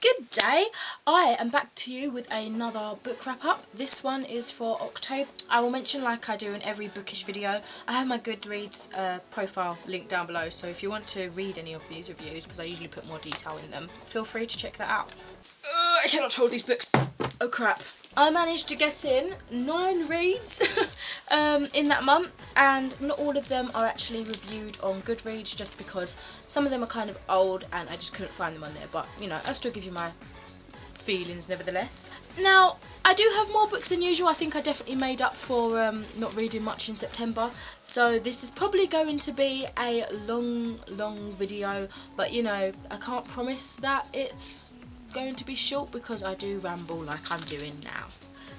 Good day, I am back to you with another book wrap up. This one is for October. I will mention, like I do in every bookish video, I have my Goodreads profile linked down below, so if you want to read any of these reviews, because I usually put more detail in them, feel free to check that out. I cannot hold these books. Oh crap. I managed to get in 9 reads in that month, and not all of them are actually reviewed on Goodreads, just because some of them are kind of old and I just couldn't find them on there, but you know, I'll still give you my feelings nevertheless. Now, I do have more books than usual. I think I definitely made up for not reading much in September, so this is probably going to be a long video, but you know, I can't promise that it's going to be short because I do ramble like I'm doing now.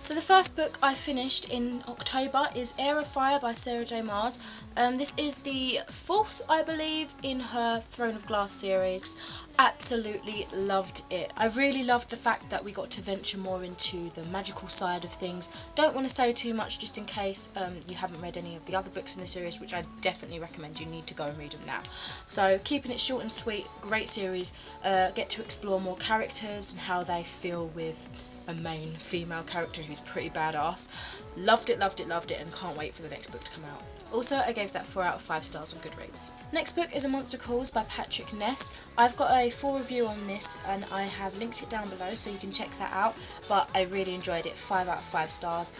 So the first book I finished in October is Heir of Fire by Sarah J Maas. This is the 4th, I believe, in her Throne of Glass series. Absolutely loved it. I really loved the fact that we got to venture more into the magical side of things. Don't want to say too much just in case you haven't read any of the other books in the series, which I definitely recommend. You need to go and read them now. So keeping it short and sweet, great series. Get to explore more characters and how they feel with a main female character who's pretty badass. Loved it, and can't wait for the next book to come out. Also, I gave that 4 out of 5 stars on Goodreads. Next book is A Monster Calls by Patrick Ness. I've got a full review on this and I have linked it down below so you can check that out, but I really enjoyed it. 5 out of 5 stars.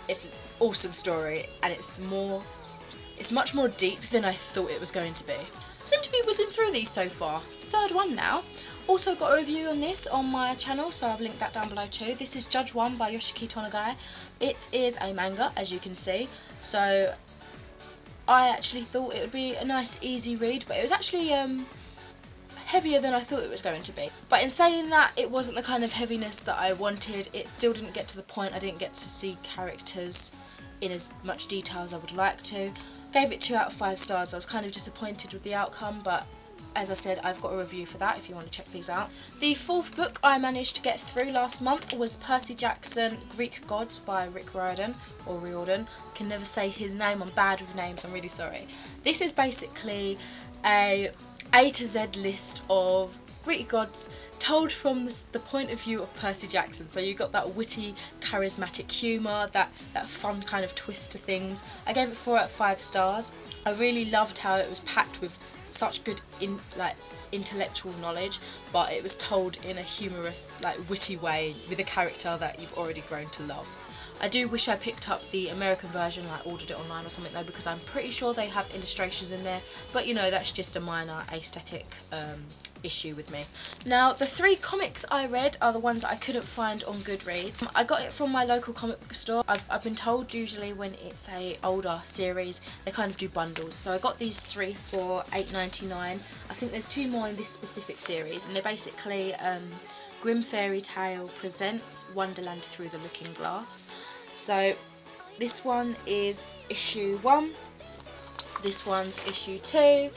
It's an awesome story, and it's much more deep than I thought it was going to be. Seem to be whizzing through these so far. 3rd one now. Also got a review on this on my channel, so I've linked that down below too. This is Judge 1 by Yoshiki Tonagai. It is a manga, as you can see, so I actually thought it would be a nice easy read, but it was actually heavier than I thought it was going to be. But in saying that, it wasn't the kind of heaviness that I wanted. It still didn't get to the point. I didn't get to see characters in as much detail as I would like to. Gave it 2 out of 5 stars. I was kind of disappointed with the outcome, but as I said, I've got a review for that if you want to check these out. The 4th book I managed to get through last month was Percy Jackson, Greek Gods by Rick Riordan, or Riordan. I can never say his name, I'm bad with names, I'm really sorry. This is basically a to Z list of Greek gods told from the point of view of Percy Jackson. So you got that witty, charismatic humour, that fun kind of twist to things. I gave it 4 out of 5 stars. I really loved how it was packed with such good intellectual knowledge, but it was told in a humorous, witty way with a character that you've already grown to love. I do wish I picked up the American version, ordered it online or something though, because I'm pretty sure they have illustrations in there, but you know, that's just a minor aesthetic issue with me. Now, the 3 comics I read are the ones that I couldn't find on Goodreads. I got it from my local comic book store. I've been told usually when it's a older series, they kind of do bundles. So I got these 3 for $8.99. I think there's 2 more in this specific series, and they're basically Grim Fairy Tale Presents Wonderland Through the Looking Glass. So this one is issue 1, this one's issue 2,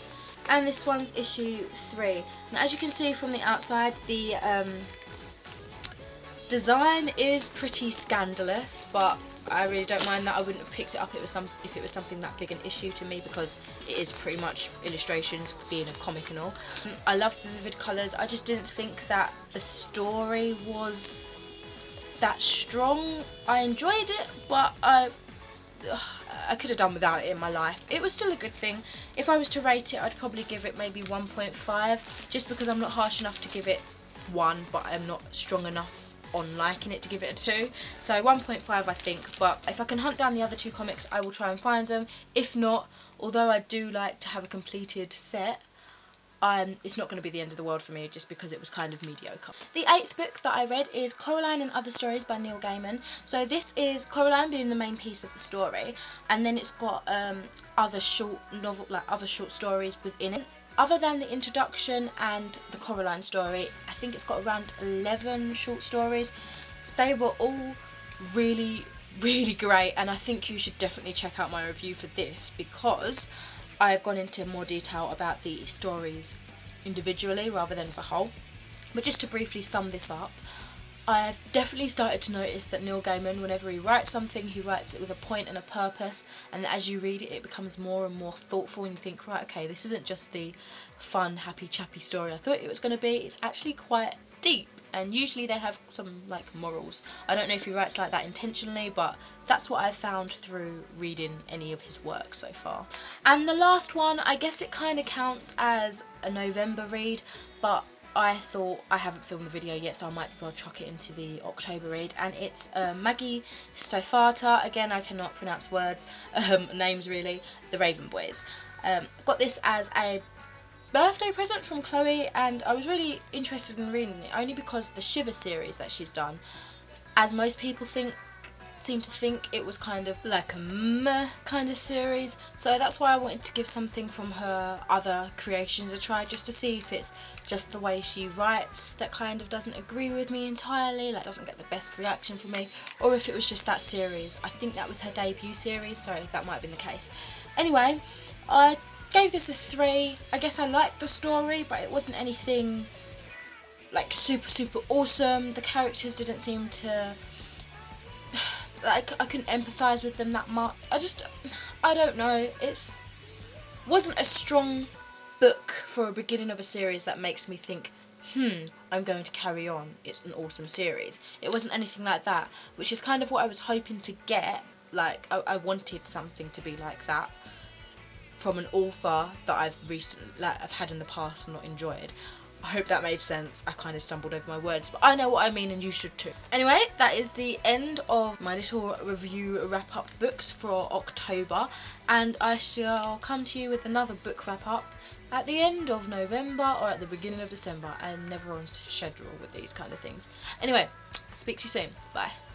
and this one's issue 3. Now, as you can see from the outside, the design is pretty scandalous, but I really don't mind that. I wouldn't have picked it up if it was something that big an issue to me, because it is pretty much illustrations, being a comic and all. I loved the vivid colours. I just didn't think that the story was that strong. I enjoyed it, but I could have done without it in my life. It was still a good thing. If I was to rate it, I'd probably give it maybe 1.5, just because I'm not harsh enough to give it 1, but I'm not strong enough on liking it to give it a 2. So 1.5 I think, but if I can hunt down the other 2 comics, I will try and find them. If not, although I do like to have a completed set, it's not going to be the end of the world for me, just because it was kind of mediocre. The 8th book that I read is Coraline and Other Stories by Neil Gaiman. So this is Coraline being the main piece of the story, and then it's got other short stories within it. Other than the introduction and the Coraline story, I think it's got around 11 short stories. They were all really great, and I think you should definitely check out my review for this, because I've gone into more detail about the stories individually rather than as a whole. But just to briefly sum this up, I've definitely started to notice that Neil Gaiman, whenever he writes something, he writes it with a point and a purpose, and as you read it, it becomes more and more thoughtful, and you think, right, okay, this isn't just the fun, happy, chappy story I thought it was going to be. It's actually quite deep, and usually they have some like morals. I don't know if he writes like that intentionally, but that's what I've found through reading any of his work so far. And the last one, I guess it kind of counts as a November read, but I thought I haven't filmed the video yet, so I might as well chuck it into the October read, and it's Maggie Stofata. Again, I cannot pronounce words, names really, The Raven Boys. Got this as a birthday present from Chloe, and I was really interested in reading it only because the Shiver series that she's done, as most people seem to think, it was kind of like a meh kind of series, so that's why I wanted to give something from her other creations a try, just to see if it's just the way she writes that kind of doesn't agree with me entirely, like doesn't get the best reaction from me, or if it was just that series. I think that was her debut series, so that might have been the case. Anyway, I gave this a 3. I guess I liked the story, but it wasn't anything like super awesome. The characters didn't seem to, like, I couldn't empathise with them that much. I don't know, it wasn't a strong book for a beginning of a series that makes me think, I'm going to carry on, it's an awesome series. It wasn't anything like that, which is kind of what I was hoping to get. Like, I wanted something to be like that from an author that I've had in the past and not enjoyed. I hope that made sense. I kind of stumbled over my words, but I know what I mean, and you should too. Anyway, that is the end of my little review wrap-up books for October, and I shall come to you with another book wrap-up at the end of November or at the beginning of December. I'm never on schedule with these kind of things. Anyway, speak to you soon. Bye.